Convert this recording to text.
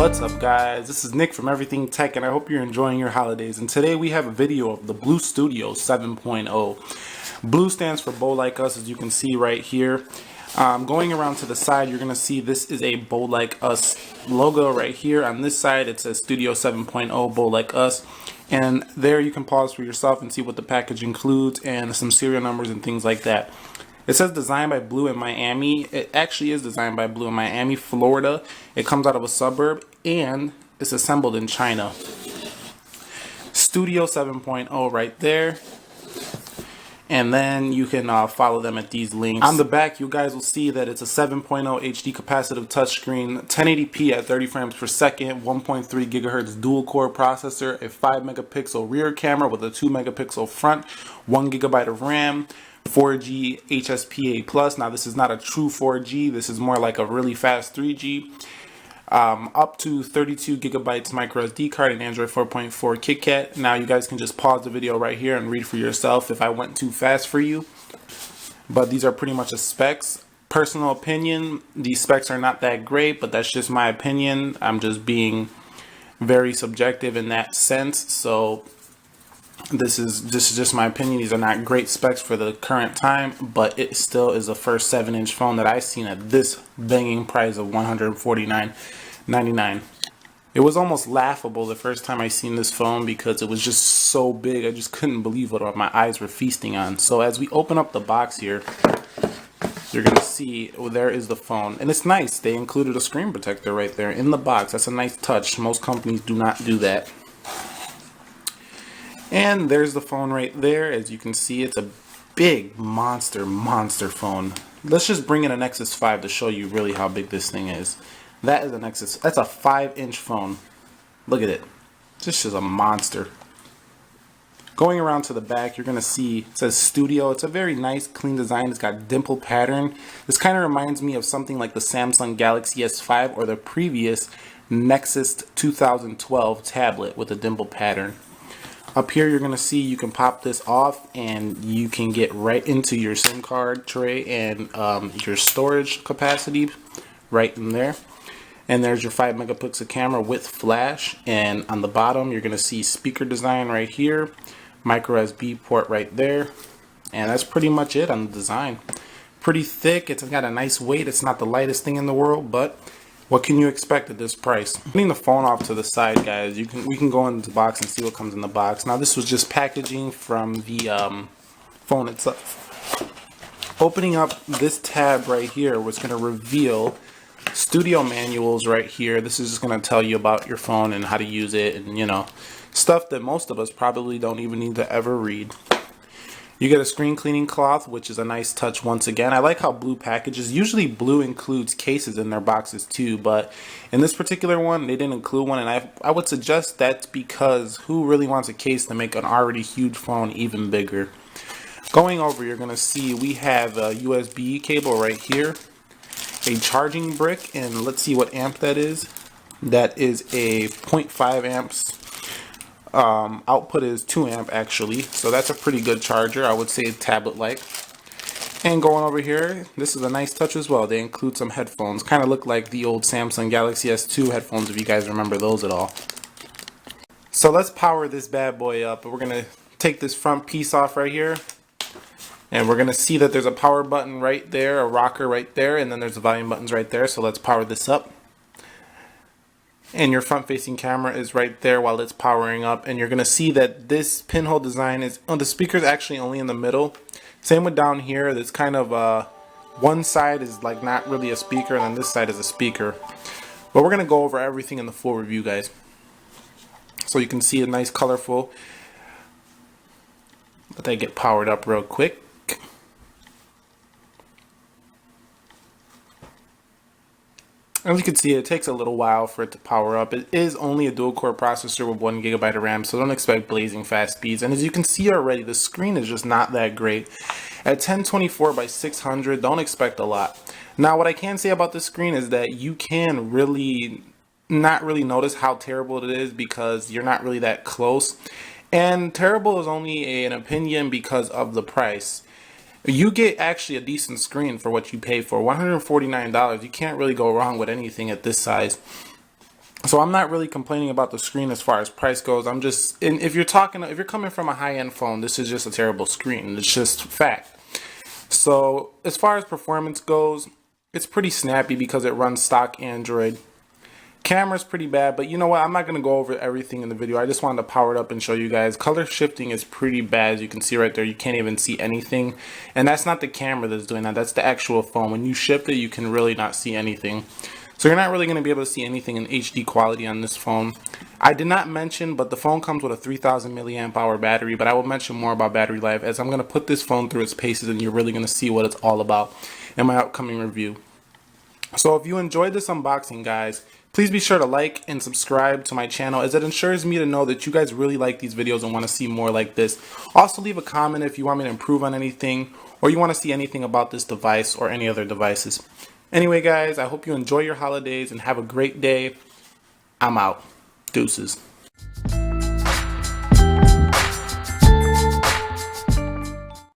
What's up guys, this is Nick from Everything Tech and I hope you're enjoying your holidays, and today we have a video of the BLU Studio 7.0. BLU stands for Bow Like Us, as you can see right here. Going around to the side, you're going to see this is a Bow Like Us logo right here. On this side it says Studio 7.0 Bow Like Us, and there you can pause for yourself and see what the package includes and some serial numbers and things like that. It says designed by BLU in Miami. It actually is designed by BLU in Miami, Florida. It comes out of a suburb and it's assembled in China. Studio 7.0 right there. And then you can follow them at these links. On the back, you guys will see that it's a 7.0 HD capacitive touchscreen, 1080p at 30 frames per second, 1.3 gigahertz dual core processor, a 5 megapixel rear camera with a 2 megapixel front, 1 gigabyte of RAM, 4G HSPA+. Now this is not a true 4G, this is more like a really fast 3G. Up to 32 gigabytes micro SD card and Android 4.4 KitKat. Now you guys can just pause the video right here and read for yourself if I went too fast for you. But these are pretty much the specs. Personal opinion, these specs are not that great, but that's just my opinion. I'm just being very subjective in that sense. So this is just my opinion. These are not great specs for the current time, but it still is the first 7-inch phone that I've seen at this banging price of $149.99. It was almost laughable the first time I seen this phone because it was just so big. I just couldn't believe what my eyes were feasting on. So as we open up the box here, you're gonna see, well, there is the phone, and it's nice. They included a screen protector right there in the box. That's a nice touch. Most companies do not do that. And there's the phone right there. As you can see, it's a big monster phone. Let's just bring in a Nexus 5 to show you really how big this thing is. That is a Nexus. That's a 5-inch phone. Look at it. This is a monster. Going around to the back, you're going to see it says Studio. It's a very nice, clean design. It's got dimple pattern. This kind of reminds me of something like the Samsung Galaxy S5 or the previous Nexus 2012 tablet with a dimple pattern. Up here you're going to see you can pop this off and you can get right into your SIM card tray and your storage capacity right in there. And there's your 5 megapixel camera with flash, and on the bottom you're going to see speaker design right here, micro SD port right there, and that's pretty much it on the design. Pretty thick, it's got a nice weight. It's not the lightest thing in the world, but what can you expect at this price? Putting the phone off to the side, guys, we can go into the box and see what comes in the box. Now this was just packaging from the phone itself. Opening up this tab right here was going to reveal studio manuals right here. This is just going to tell you about your phone and how to use it, and you know, stuff that most of us probably don't even need to ever read. You get a screen cleaning cloth, which is a nice touch once again. I like how BLU packages. Usually BLU includes cases in their boxes too, but in this particular one, they didn't include one, and I would suggest that's because who really wants a case to make an already huge phone even bigger? Going over, you're going to see we have a USB cable right here, a charging brick, and let's see what amp that is. That is a 0.5 amps. Output is 2 amp actually, so that's a pretty good charger. I would say tablet like. And going over here, this is a nice touch as well. They include some headphones, kind of look like the old Samsung Galaxy S2 headphones if you guys remember those at all. So let's power this bad boy up. We're gonna take this front piece off right here, and we're gonna see that there's a power button right there, a rocker right there, and then there's the volume buttons right there. So let's power this up. And your front facing camera is right there while it's powering up, and you're gonna see that this pinhole design is the speaker's actually only in the middle. Same with down here. That's kind of one side is like not really a speaker, and then this side is a speaker. But we're gonna go over everything in the full review, guys, so you can see a nice colorful. Let that get powered up real quick. As you can see, it takes a little while for it to power up. It is only a dual core processor with 1 gigabyte of RAM, so don't expect blazing fast speeds. And as you can see already, the screen is just not that great. At 1024 by 600, don't expect a lot. Now, what I can say about the screen is that you can really not really notice how terrible it is because you're not really that close. And terrible is only an opinion because of the price. You get actually a decent screen for what you pay for. $149, you can't really go wrong with anything at this size. So I'm not really complaining about the screen as far as price goes. I'm just, and if you're coming from a high-end phone, this is just a terrible screen. It's just fact. So as far as performance goes, it's pretty snappy because it runs stock Android. Camera's pretty bad, but you know what? I'm not going to go over everything in the video. I just wanted to power it up and show you guys. Color shifting is pretty bad. As you can see right there, you can't even see anything. And that's not the camera that's doing that. That's the actual phone. When you shift it, you can really not see anything. So you're not really going to be able to see anything in HD quality on this phone. I did not mention, but the phone comes with a 3000 milliamp hour battery, but I will mention more about battery life as I'm going to put this phone through its paces and you're really going to see what it's all about in my upcoming review. So if you enjoyed this unboxing, guys, please be sure to like and subscribe to my channel as it ensures me to know that you guys really like these videos and want to see more like this. Also leave a comment if you want me to improve on anything or you want to see anything about this device or any other devices. Anyway, guys, I hope you enjoy your holidays and have a great day. I'm out. Deuces.